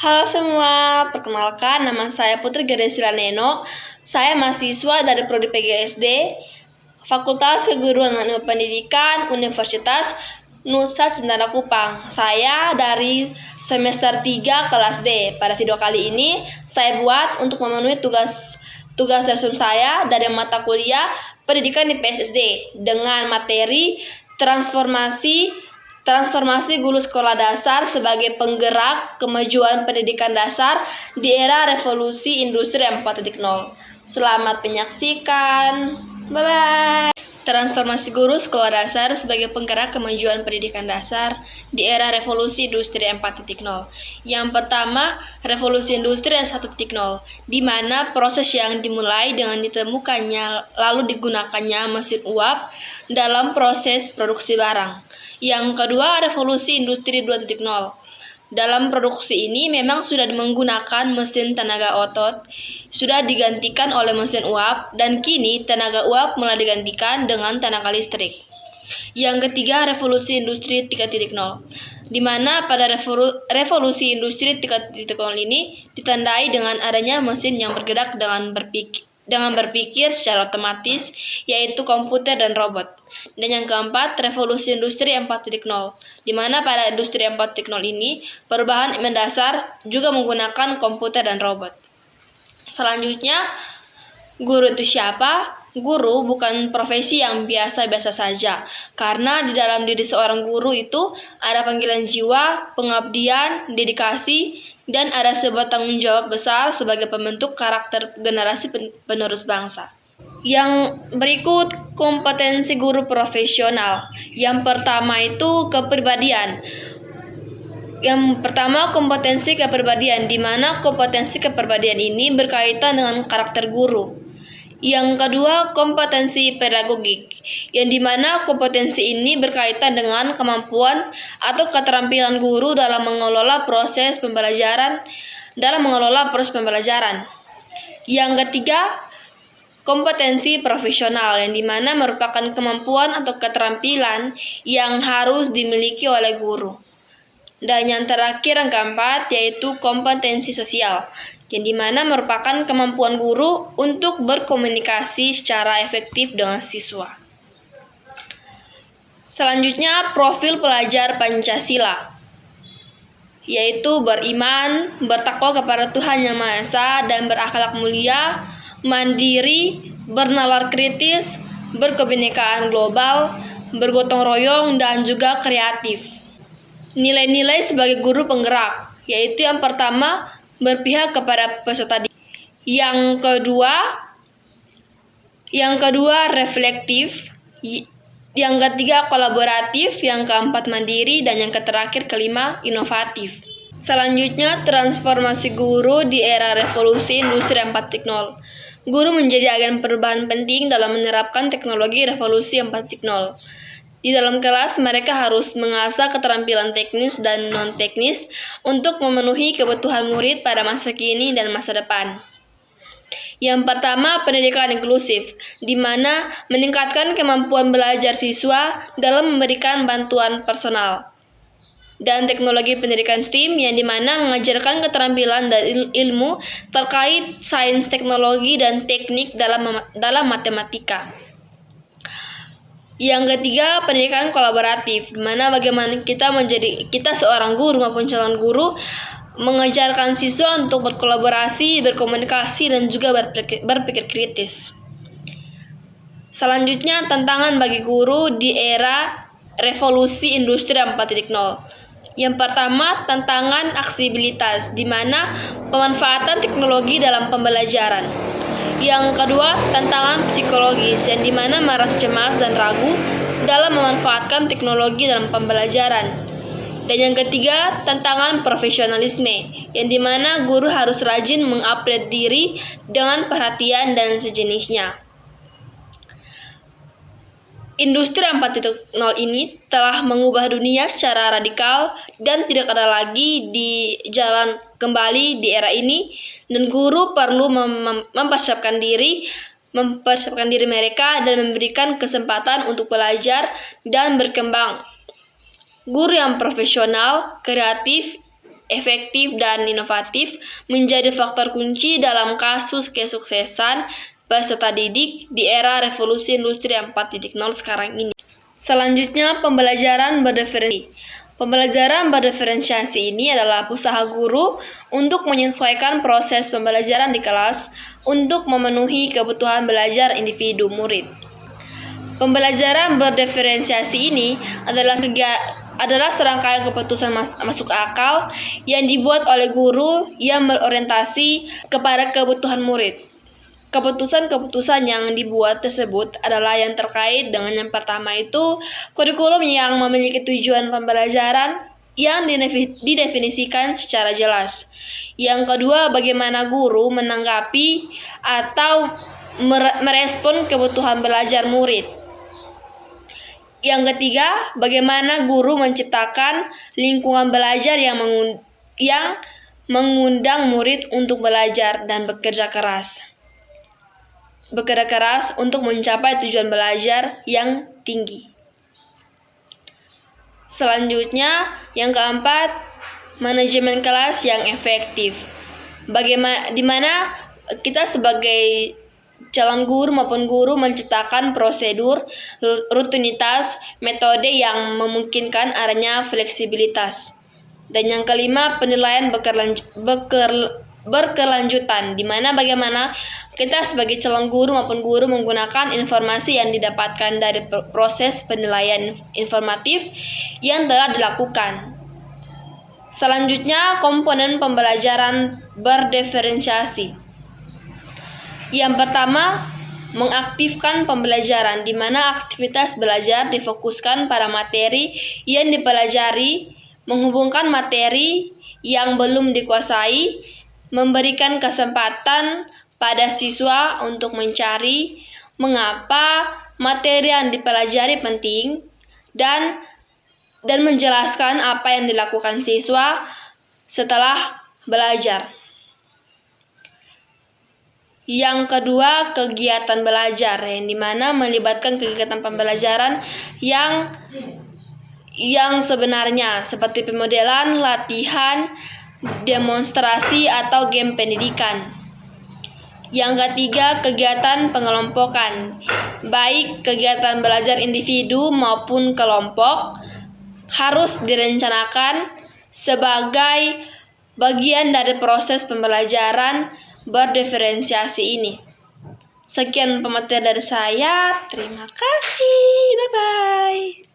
Halo semua, perkenalkan nama saya Putri Ganesila Neno. Saya mahasiswa dari Prodi PGSD, Fakultas Keguruan dan Ilmu Pendidikan, Universitas Nusa Cendana Kupang. Saya dari semester 3 kelas D. Pada video kali ini, saya buat untuk memenuhi tugas resume saya dari mata kuliah Pendidikan di PSSD dengan materi Transformasi guru sekolah dasar sebagai penggerak kemajuan pendidikan dasar di era revolusi industri 4.0. Selamat menyaksikan. Bye-bye. Transformasi guru sekolah dasar sebagai penggerak kemajuan pendidikan dasar di era revolusi industri 4.0. Yang pertama, revolusi industri 1.0, di mana proses yang dimulai dengan ditemukannya lalu digunakannya mesin uap dalam proses produksi barang. Yang kedua, revolusi industri 2.0. Dalam produksi ini memang sudah menggunakan mesin tenaga otot, sudah digantikan oleh mesin uap, dan kini tenaga uap mulai digantikan dengan tenaga listrik. Yang ketiga, revolusi industri 3.0, di mana pada revolusi industri 3.0 ini ditandai dengan adanya mesin yang bergerak dengan berpikir secara otomatis, yaitu komputer dan robot. Dan yang keempat, revolusi industri 4.0, di mana pada industri 4.0 ini perubahan mendasar juga menggunakan komputer dan robot. Selanjutnya, guru itu siapa? Guru bukan profesi yang biasa-biasa saja, karena di dalam diri seorang guru itu ada panggilan jiwa, pengabdian, dedikasi, dan ada sebuah tanggung jawab besar sebagai pembentuk karakter generasi penerus bangsa. Yang berikut kompetensi guru profesional. Yang pertama itu kepribadian. Yang pertama kompetensi kepribadian, di mana kompetensi kepribadian ini berkaitan dengan karakter guru. Yang kedua kompetensi pedagogik, yang di mana kompetensi ini berkaitan dengan kemampuan atau keterampilan guru dalam mengelola proses pembelajaran. Yang ketiga kompetensi profesional, yang dimana merupakan kemampuan atau keterampilan yang harus dimiliki oleh guru. Dan yang terakhir, yang keempat, yaitu kompetensi sosial, yang dimana merupakan kemampuan guru untuk berkomunikasi secara efektif dengan siswa. Selanjutnya, profil pelajar Pancasila, yaitu beriman, bertakwa kepada Tuhan Yang Maha Esa, dan berakhlak mulia, mandiri, bernalar kritis, berkebinekaan global, bergotong royong, dan juga kreatif. Nilai-nilai sebagai guru penggerak, yaitu yang pertama, berpihak kepada peserta didik. Yang kedua reflektif, yang ketiga kolaboratif, yang keempat mandiri, dan yang terakhir kelima inovatif. Selanjutnya, transformasi guru di era revolusi industri 4.0. Guru menjadi agen perubahan penting dalam menerapkan teknologi revolusi 4.0. Di dalam kelas, mereka harus mengasah keterampilan teknis dan non-teknis untuk memenuhi kebutuhan murid pada masa kini dan masa depan. Yang pertama, pendidikan inklusif, di mana meningkatkan kemampuan belajar siswa dalam memberikan bantuan personal. Dan teknologi pendidikan STEAM, yang dimana mengajarkan keterampilan dan ilmu terkait sains, teknologi, dan teknik dalam matematika. Yang ketiga, pendidikan kolaboratif, di mana bagaimana kita seorang guru maupun calon guru mengajarkan siswa untuk berkolaborasi, berkomunikasi, dan juga berpikir kritis. Selanjutnya, tantangan bagi guru di era revolusi industri 4.0. Yang pertama, tantangan aksesibilitas, di mana pemanfaatan teknologi dalam pembelajaran. Yang kedua, tantangan psikologis, yang di mana merasa cemas dan ragu dalam memanfaatkan teknologi dalam pembelajaran. Dan yang ketiga, tantangan profesionalisme, yang di mana guru harus rajin mengupgrade diri dengan perhatian dan sejenisnya. Industri 4.0 ini telah mengubah dunia secara radikal dan tidak ada lagi di jalan kembali di era ini, dan guru perlu mempersiapkan diri mereka dan memberikan kesempatan untuk belajar dan berkembang. Guru yang profesional, kreatif, efektif, dan inovatif menjadi faktor kunci dalam kasus kesuksesan peserta didik di era revolusi industri 4.0 sekarang ini. Selanjutnya, pembelajaran berdiferensiasi. Pembelajaran berdiferensiasi ini adalah usaha guru untuk menyesuaikan proses pembelajaran di kelas untuk memenuhi kebutuhan belajar individu murid. Pembelajaran berdiferensiasi ini adalah serangkaian keputusan masuk akal yang dibuat oleh guru yang berorientasi kepada kebutuhan murid. Keputusan-keputusan yang dibuat tersebut adalah yang terkait dengan yang pertama itu kurikulum yang memiliki tujuan pembelajaran yang didefinisikan secara jelas. Yang kedua, bagaimana guru menanggapi atau merespon kebutuhan belajar murid. Yang ketiga, bagaimana guru menciptakan lingkungan belajar yang mengundang murid untuk belajar dan bekerja keras untuk mencapai tujuan belajar yang tinggi. Selanjutnya, yang keempat, manajemen kelas yang efektif. Di mana kita sebagai calon guru maupun guru menciptakan prosedur, rutinitas, metode yang memungkinkan adanya fleksibilitas. Dan yang kelima, penilaian berkelanjutan, di mana bagaimana kita sebagai calon guru maupun guru menggunakan informasi yang didapatkan dari proses penilaian informatif yang telah dilakukan. Selanjutnya, komponen pembelajaran berdiferensiasi. Yang pertama, mengaktifkan pembelajaran, di mana aktivitas belajar difokuskan pada materi yang dipelajari, menghubungkan materi yang belum dikuasai, memberikan kesempatan pada siswa untuk mencari mengapa materi yang dipelajari penting dan menjelaskan apa yang dilakukan siswa setelah belajar. Yang kedua, kegiatan belajar, yang dimana melibatkan kegiatan pembelajaran yang sebenarnya seperti pemodelan, latihan, demonstrasi, atau game pendidikan. Yang ketiga, kegiatan pengelompokan, baik kegiatan belajar individu maupun kelompok, harus direncanakan sebagai bagian dari proses pembelajaran berdiferensiasi ini. Sekian pemateri dari saya. Terima kasih. Bye-bye.